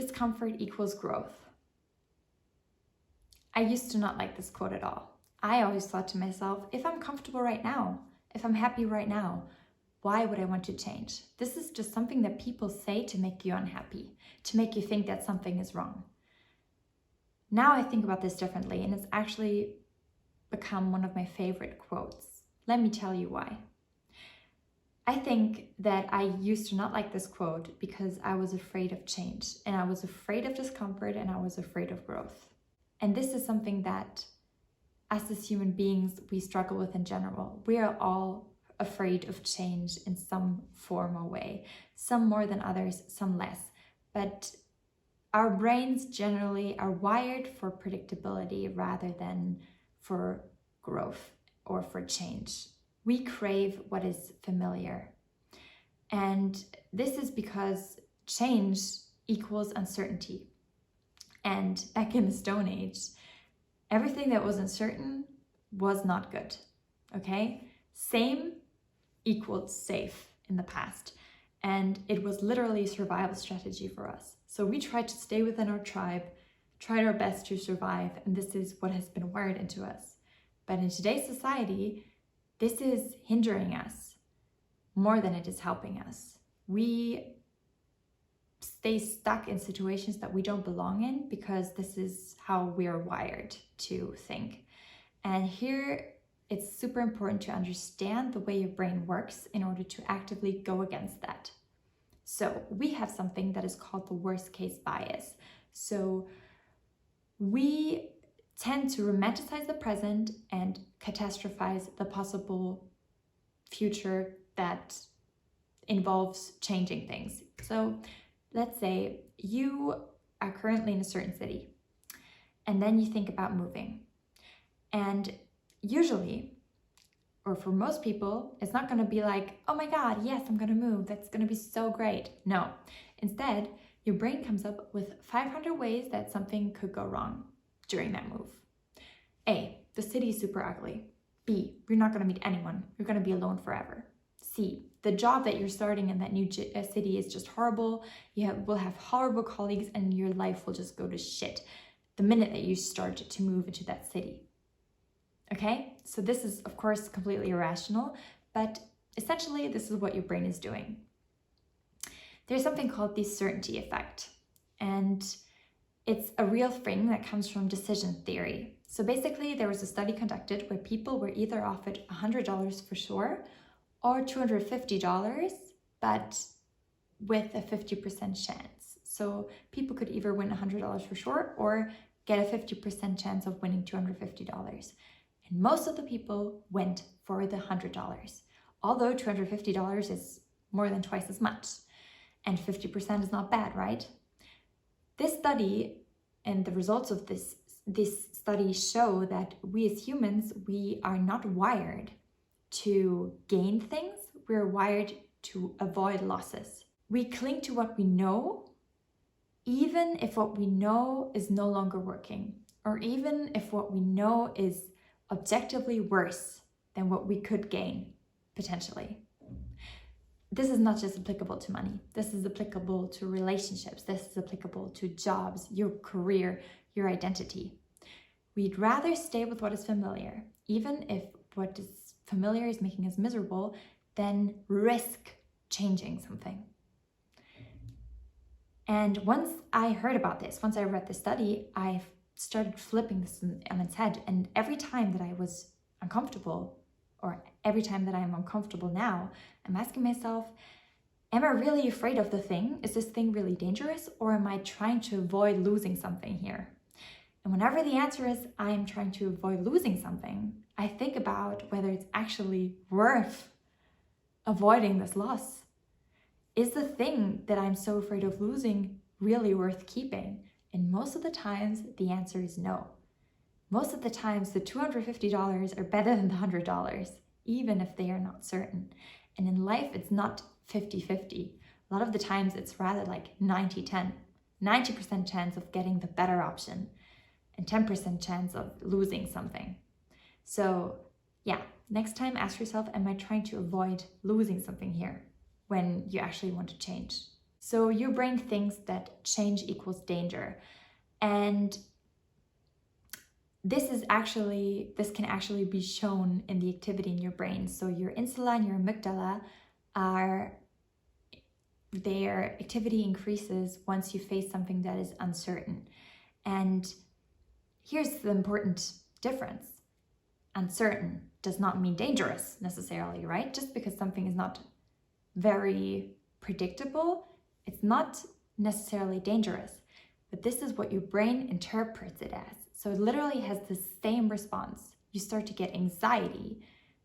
discomfort equals growth. I used to not like this quote at all. I always thought to myself, if I'm comfortable right now, if I'm happy right now, why would I want to change? This is just something that people say to make you unhappy, to make you think that something is wrong. Now I think about this differently, and it's actually become one of my favorite quotes. Let me tell you why. I think that I used to not like this quote because I was afraid of change, and I was afraid of discomfort, and I was afraid of growth. And this is something that, as human beings, we struggle with in general. We are all afraid of change in some form or way, some more than others, some less. But our brains generally are wired for predictability rather than for growth or for change. We crave what is familiar. And this is because change equals uncertainty. And back in the Stone Age, everything that was uncertain was not good, okay? Same equaled safe in the past. And it was literally a survival strategy for us. So we tried to stay within our tribe, tried our best to survive, and this is what has been wired into us. But in today's society, this is hindering us more than it is helping us. We stay stuck in situations that we don't belong in because this is how we are wired to think. And here it's super important to understand the way your brain works in order to actively go against that. So we have something that is called the worst case bias. So we tend to romanticize the present and catastrophize the possible future that involves changing things. So let's say you are currently in a certain city and then you think about moving. And usually, or for most people, it's not going to be like, oh my God, yes, I'm going to move. That's going to be so great. No. Instead, your brain comes up with 500 ways that something could go wrong during that move. A, the city is super ugly. B, you're not going to meet anyone. You're going to be alone forever. C, the job that you're starting in that new city is just horrible. You will have horrible colleagues and your life will just go to shit the minute that you start to move into that city. Okay, so this is of course completely irrational, but essentially this is what your brain is doing. There's something called the certainty effect, and it's a real thing that comes from decision theory. So basically there was a study conducted where people were either offered $100 for sure or $250, but with a 50% chance. So people could either win $100 for sure or get a 50% chance of winning $250. And most of the people went for the $100, although $250 is more than twice as much. And 50% is not bad, right? This study and the results of this study show that we as humans, we are not wired to gain things. We're wired to avoid losses. We cling to what we know, even if what we know is no longer working, or even if what we know is objectively worse than what we could gain, potentially. This is not just applicable to money. This is applicable to relationships. This is applicable to jobs, your career, your identity. We'd rather stay with what is familiar, even if what is familiar is making us miserable, than risk changing something. And once I heard about this, once I read the study, I started flipping this on its head. And every time that I was uncomfortable, or every time that I'm uncomfortable now, I'm asking myself, am I really afraid of the thing? Is this thing really dangerous? Or am I trying to avoid losing something here? And whenever the answer is I am trying to avoid losing something, I think about whether it's actually worth avoiding this loss. Is the thing that I'm so afraid of losing really worth keeping? And most of the times, the answer is no. Most of the times, the $250 are better than the $100, even if they are not certain. And in life, it's not 50-50. A lot of the times, it's rather like 90-10. 90% chance of getting the better option and 10% chance of losing something. So yeah, next time ask yourself, am I trying to avoid losing something here when you actually want to change? So your brain thinks that change equals danger. And this can actually be shown in the activity in your brain. So your insula and your amygdala their activity increases once you face something that is uncertain. And here's the important difference. Uncertain does not mean dangerous necessarily, right? Just because something is not very predictable, it's not necessarily dangerous. But this is what your brain interprets it as. So it literally has the same response. You start to get anxiety,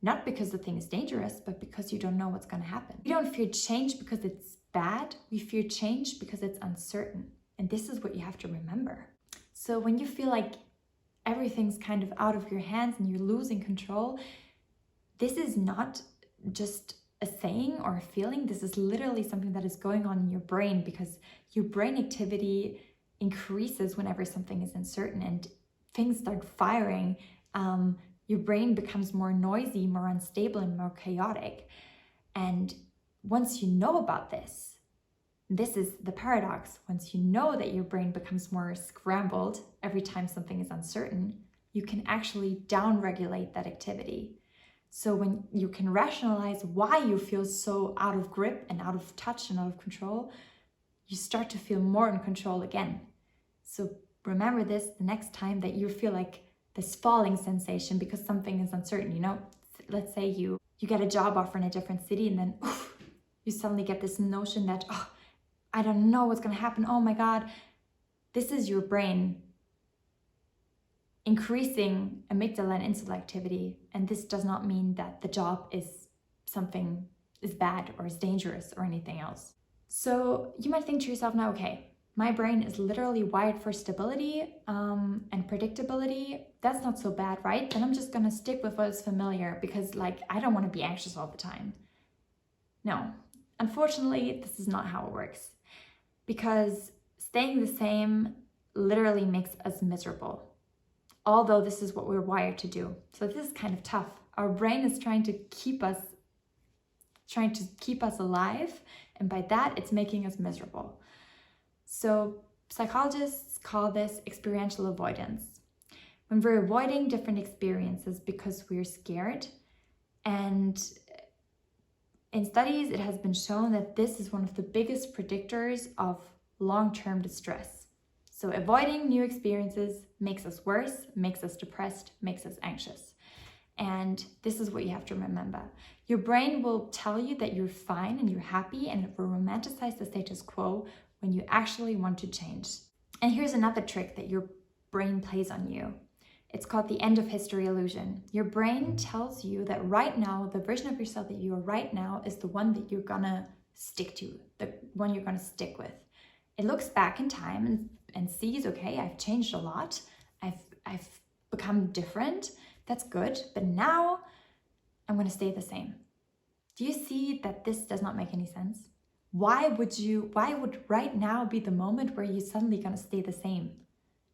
not because the thing is dangerous, but because you don't know what's going to happen. We don't fear change because it's bad. We fear change because it's uncertain. And this is what you have to remember. So when you feel like everything's kind of out of your hands and you're losing control, this is not just a saying or a feeling. This is literally something that is going on in your brain, because your brain activity increases whenever something is uncertain and things start firing. Your brain becomes more noisy, more unstable, and more chaotic. And once you know about this is the paradox. Once you know that your brain becomes more scrambled every time something is uncertain, you can actually downregulate that activity. So when you can rationalize why you feel so out of grip and out of touch and out of control, you start to feel more in control again. So remember this the next time that you feel like this falling sensation because something is uncertain. You know, let's say you get a job offer in a different city, and then you suddenly get this notion that, I don't know what's going to happen. Oh my God. This is your brain increasing amygdala and insula activity. And this does not mean that the job is bad or is dangerous or anything else. So you might think to yourself now, okay, my brain is literally wired for stability and predictability. That's not so bad, right? Then I'm just going to stick with what is familiar because I don't want to be anxious all the time. No, unfortunately, this is not how it works, because staying the same literally makes us miserable, although this is what we're wired to do. So this is kind of tough. Our brain is trying to keep us alive, and by that, it's making us miserable. So psychologists call this experiential avoidance. When we're avoiding different experiences because we're scared, and in studies, it has been shown that this is one of the biggest predictors of long-term distress. So avoiding new experiences makes us worse, makes us depressed, makes us anxious. And this is what you have to remember. Your brain will tell you that you're fine and you're happy, and it will romanticize the status quo when you actually want to change. And here's another trick that your brain plays on you. It's called the end of history illusion. Your brain tells you that right now, the version of yourself that you are right now is the one that you're gonna stick to, the one you're gonna stick with. It looks back in time and sees, okay, I've changed a lot. I've become different. That's good. But now I'm gonna stay the same. Do you see that this does not make any sense? Why would right now be the moment where you're suddenly gonna stay the same?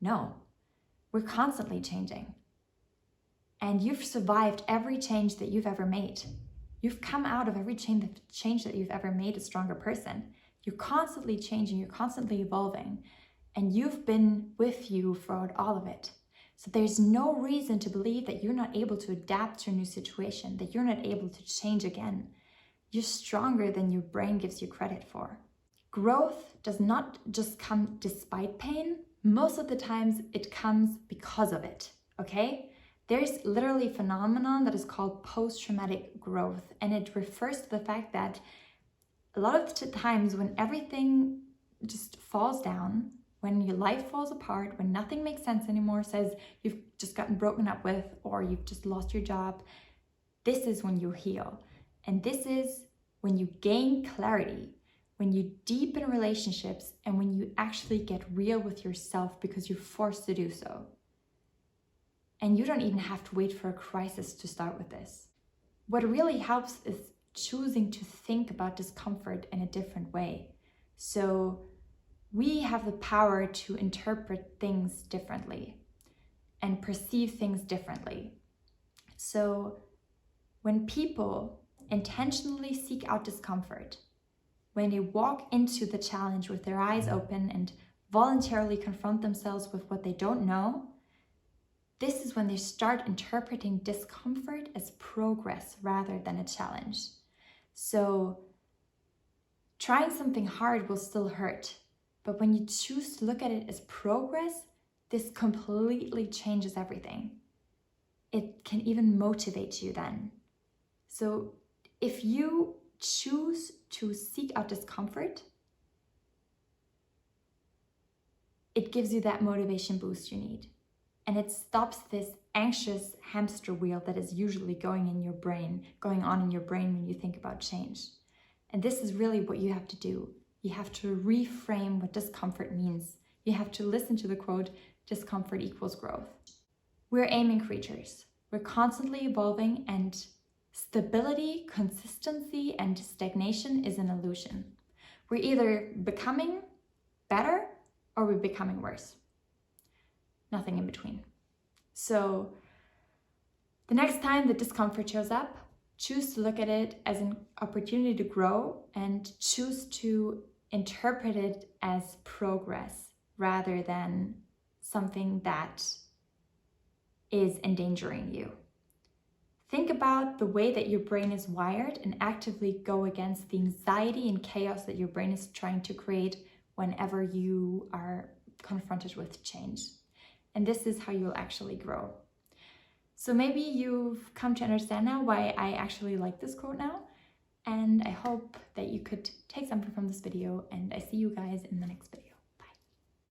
No. We're constantly changing. And you've survived every change that you've ever made. You've come out of every change that you've ever made a stronger person. You're constantly changing, you're constantly evolving, and you've been with you throughout all of it. So there's no reason to believe that you're not able to adapt to a new situation, that you're not able to change again. You're stronger than your brain gives you credit for. Growth does not just come despite pain. Most of the times it comes because of it, okay? There's literally a phenomenon that is called post-traumatic growth, and it refers to the fact that a lot of the times when everything just falls down, when your life falls apart, when nothing makes sense anymore, says you've just gotten broken up with or you've just lost your job, this is when you heal. And this is when you gain clarity, when you deepen relationships, and when you actually get real with yourself because you're forced to do so. And you don't even have to wait for a crisis to start with this. What really helps is choosing to think about discomfort in a different way. So we have the power to interpret things differently and perceive things differently. So when people intentionally seek out discomfort, when they walk into the challenge with their eyes open and voluntarily confront themselves with what they don't know, this is when they start interpreting discomfort as progress rather than a challenge. So trying something hard will still hurt, but when you choose to look at it as progress, this completely changes everything. It can even motivate you then. So if you choose to seek out discomfort, it gives you that motivation boost you need. And it stops this anxious hamster wheel that is usually going on in your brain when you think about change. And this is really what you have to do. You have to reframe what discomfort means. You have to listen to the quote, discomfort equals growth. We're aiming creatures. We're constantly evolving, and stability, consistency, and stagnation is an illusion. We're either becoming better or we're becoming worse. Nothing in between. So the next time the discomfort shows up, choose to look at it as an opportunity to grow and choose to interpret it as progress rather than something that is endangering you. Think about the way that your brain is wired and actively go against the anxiety and chaos that your brain is trying to create whenever you are confronted with change. And this is how you'll actually grow. So maybe you've come to understand now why I actually like this quote now. And I hope that you could take something from this video, and I see you guys in the next video.